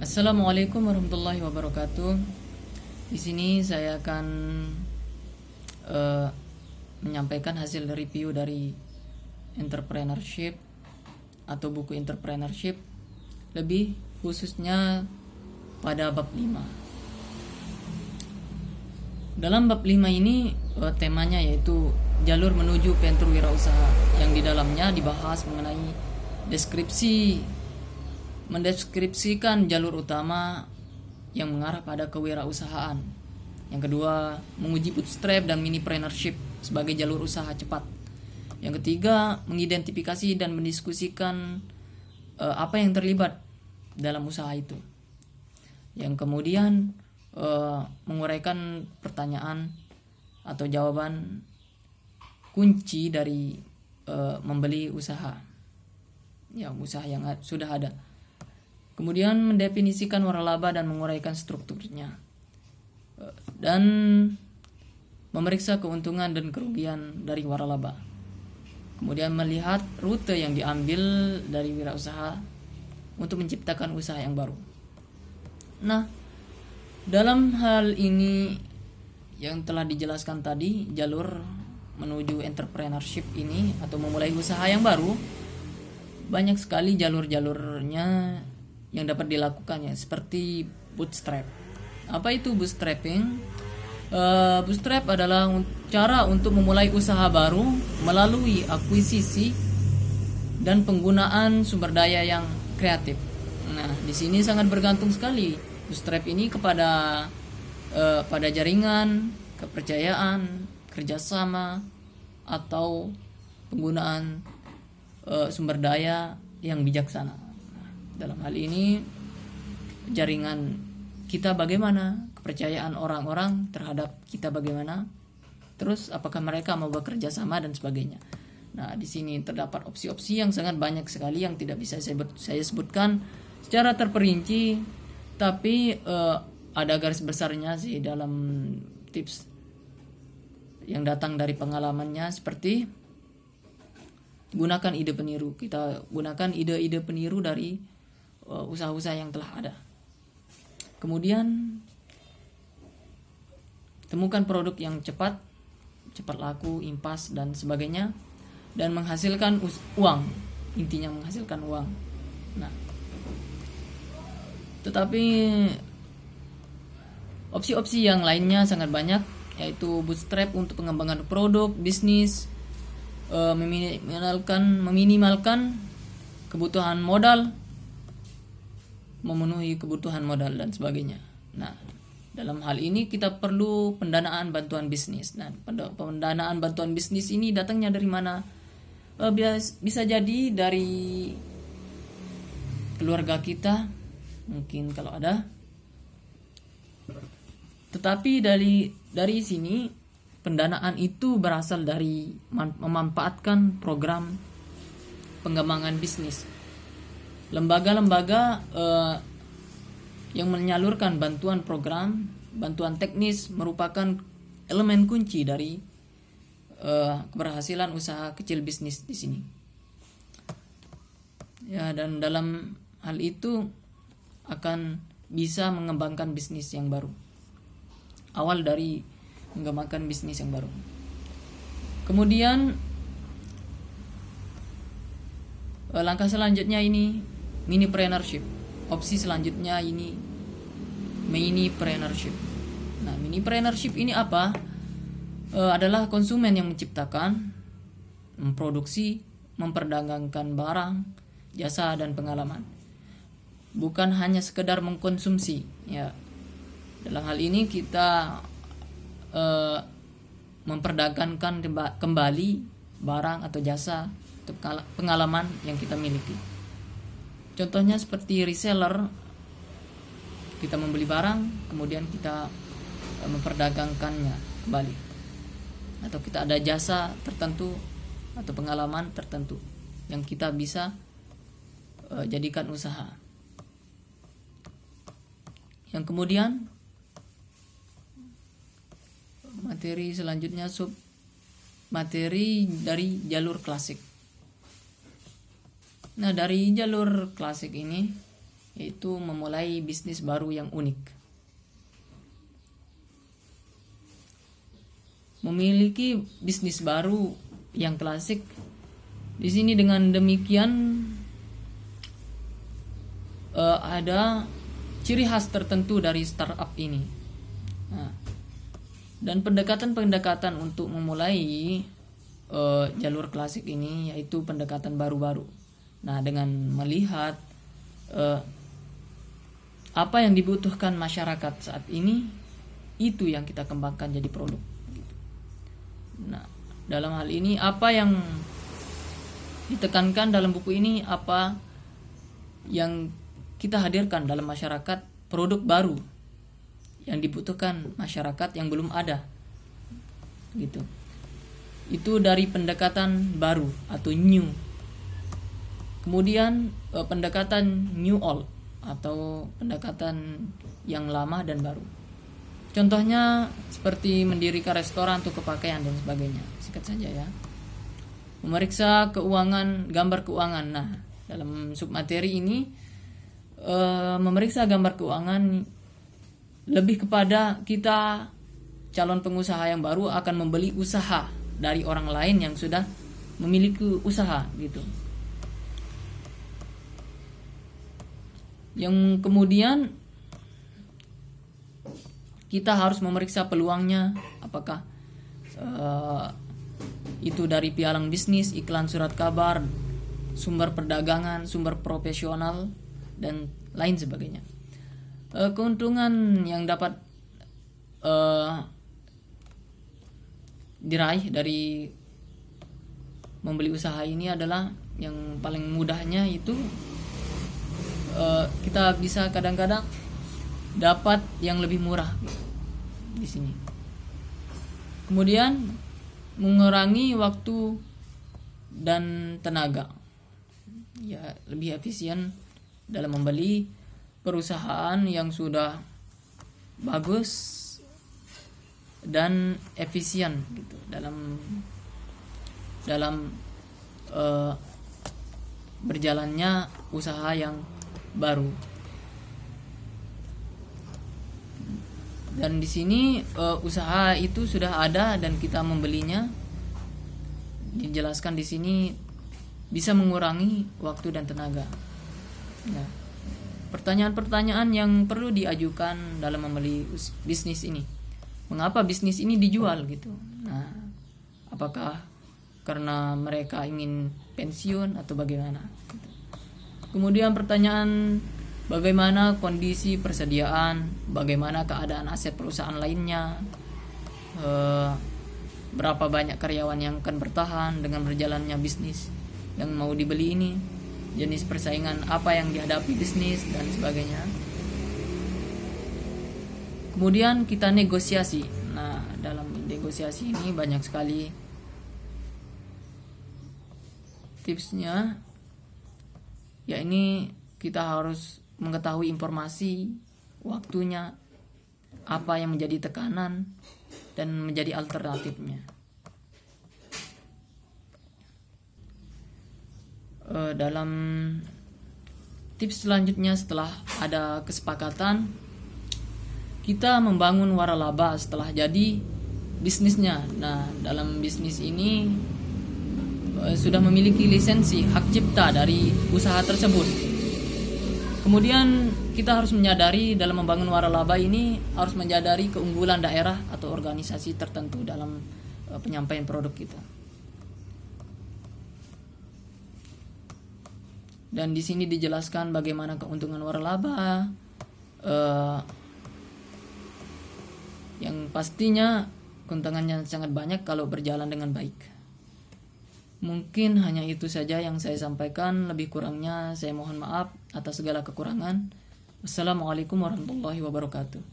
Assalamualaikum warahmatullahi wabarakatuh. Di sini saya akan eh, menyampaikan hasil review dari entrepreneurship atau buku entrepreneurship, lebih khususnya pada bab 5. Dalam bab 5 ini temanya yaitu jalur menuju pentrowirausaha, yang di dalamnya dibahas mengenai mendeskripsikan jalur utama yang mengarah pada kewirausahaan. Yang kedua, menguji bootstrap dan minipreneurship sebagai jalur usaha cepat. Yang ketiga, mengidentifikasi dan mendiskusikan apa yang terlibat dalam usaha itu. Yang kemudian menguraikan pertanyaan atau jawaban kunci dari membeli usaha, usaha yang sudah ada. Kemudian mendefinisikan waralaba dan menguraikan strukturnya, dan memeriksa keuntungan dan kerugian dari waralaba. Kemudian melihat rute yang diambil dari wirausaha untuk menciptakan usaha yang baru. Nah, dalam hal ini yang telah dijelaskan tadi, jalur menuju entrepreneurship ini atau memulai usaha yang baru, banyak sekali jalur-jalurnya yang dapat dilakukannya, seperti bootstrap. Apa itu bootstrapping? Bootstrap adalah cara untuk memulai usaha baru melalui akuisisi dan penggunaan sumber daya yang kreatif. Nah, di sini sangat bergantung sekali bootstrap ini pada jaringan, kepercayaan, kerjasama, atau penggunaan sumber daya yang bijaksana. Dalam hal ini, jaringan kita bagaimana, kepercayaan orang-orang terhadap kita bagaimana, terus apakah mereka mau bekerja sama dan sebagainya. Nah, di sini terdapat opsi-opsi yang sangat banyak sekali yang tidak bisa saya sebutkan secara terperinci, tapi ada garis besarnya sih dalam tips yang datang dari pengalamannya, seperti gunakan ide peniru. Kita gunakan ide-ide peniru dari usaha-usaha yang telah ada. Kemudian temukan produk yang cepat laku, impas, dan sebagainya, dan menghasilkan uang. Intinya menghasilkan uang. Nah, tetapi opsi-opsi yang lainnya sangat banyak, yaitu bootstrap untuk pengembangan produk, bisnis, meminimalkan kebutuhan modal, memenuhi kebutuhan modal, dan sebagainya. Nah, dalam hal ini kita perlu pendanaan bantuan bisnis. Nah, pendanaan bantuan bisnis ini datangnya dari mana? Bisa jadi dari keluarga kita, mungkin kalau ada. Tetapi dari sini pendanaan itu berasal dari memanfaatkan program pengembangan bisnis. Lembaga-lembaga yang menyalurkan bantuan teknis merupakan elemen kunci dari keberhasilan usaha kecil bisnis di sini. Ya, dan dalam hal itu akan bisa mengembangkan bisnis yang baru. Awal dari mengembangkan bisnis yang baru. Kemudian langkah selanjutnya ini minipreneurship. Opsi selanjutnya ini minipreneurship. Nah, minipreneurship ini apa? Adalah konsumen yang menciptakan, memproduksi, memperdagangkan barang, jasa, dan pengalaman. Bukan hanya sekedar mengkonsumsi. Ya, dalam hal ini kita memperdagangkan kembali barang atau jasa atau pengalaman yang kita miliki. Contohnya seperti reseller, kita membeli barang kemudian kita memperdagangkannya kembali, atau kita ada jasa tertentu atau pengalaman tertentu yang kita bisa jadikan usaha. Yang kemudian materi selanjutnya materi dari jalur klasik. Nah, dari jalur klasik ini yaitu memulai bisnis baru yang unik. Memiliki bisnis baru yang klasik. Di sini dengan demikian ada ciri khas tertentu dari startup ini. Nah, dan pendekatan-pendekatan untuk memulai jalur klasik ini yaitu pendekatan baru-baru. Nah, dengan melihat apa yang dibutuhkan masyarakat saat ini, itu yang kita kembangkan jadi produk. Nah, dalam hal ini apa yang ditekankan dalam buku ini, apa yang kita hadirkan dalam masyarakat, produk baru yang dibutuhkan masyarakat yang belum ada, gitu. Itu dari pendekatan baru atau new. Kemudian pendekatan new old atau pendekatan yang lama dan baru. Contohnya seperti mendirikan restoran untuk kepakaian dan sebagainya. Sikat saja ya. Memeriksa keuangan, gambar keuangan. Nah, dalam submateri ini memeriksa gambar keuangan lebih kepada kita calon pengusaha yang baru akan membeli usaha dari orang lain yang sudah memiliki usaha gitu. Yang kemudian kita harus memeriksa peluangnya, apakah itu dari pialang bisnis, iklan surat kabar, sumber perdagangan, sumber profesional, dan lain sebagainya. Keuntungan yang dapat diraih dari membeli usaha ini adalah yang paling mudahnya itu kita bisa kadang-kadang dapat yang lebih murah di sini. Kemudian mengurangi waktu dan tenaga, ya lebih efisien dalam membeli perusahaan yang sudah bagus dan efisien gitu dalam berjalannya usaha yang baru. Dan di sini usaha itu sudah ada dan kita membelinya. Dijelaskan di sini bisa mengurangi waktu dan tenaga. Nah, pertanyaan-pertanyaan yang perlu diajukan dalam membeli bisnis ini. Mengapa bisnis ini dijual gitu? Nah, apakah karena mereka ingin pensiun atau bagaimana? Kemudian pertanyaan, bagaimana kondisi persediaan, bagaimana keadaan aset perusahaan lainnya, berapa banyak karyawan yang akan bertahan dengan berjalannya bisnis yang mau dibeli ini, jenis persaingan apa yang dihadapi bisnis dan sebagainya. Kemudian kita negosiasi. Nah, dalam negosiasi ini banyak sekali tipsnya. Ya, ini kita harus mengetahui informasi, waktunya, apa yang menjadi tekanan dan menjadi alternatifnya. Dalam tips selanjutnya, setelah ada kesepakatan, kita membangun waralaba setelah jadi bisnisnya. Nah, dalam bisnis ini sudah memiliki lisensi hak cipta dari usaha tersebut. Kemudian kita harus menyadari dalam membangun waralaba ini harus menyadari keunggulan daerah atau organisasi tertentu dalam penyampaian produk kita. Dan di sini dijelaskan bagaimana keuntungan waralaba, yang pastinya keuntungannya sangat banyak kalau berjalan dengan baik. Mungkin hanya itu saja yang saya sampaikan. Lebih kurangnya saya mohon maaf atas segala kekurangan. Wassalamualaikum warahmatullahi wabarakatuh.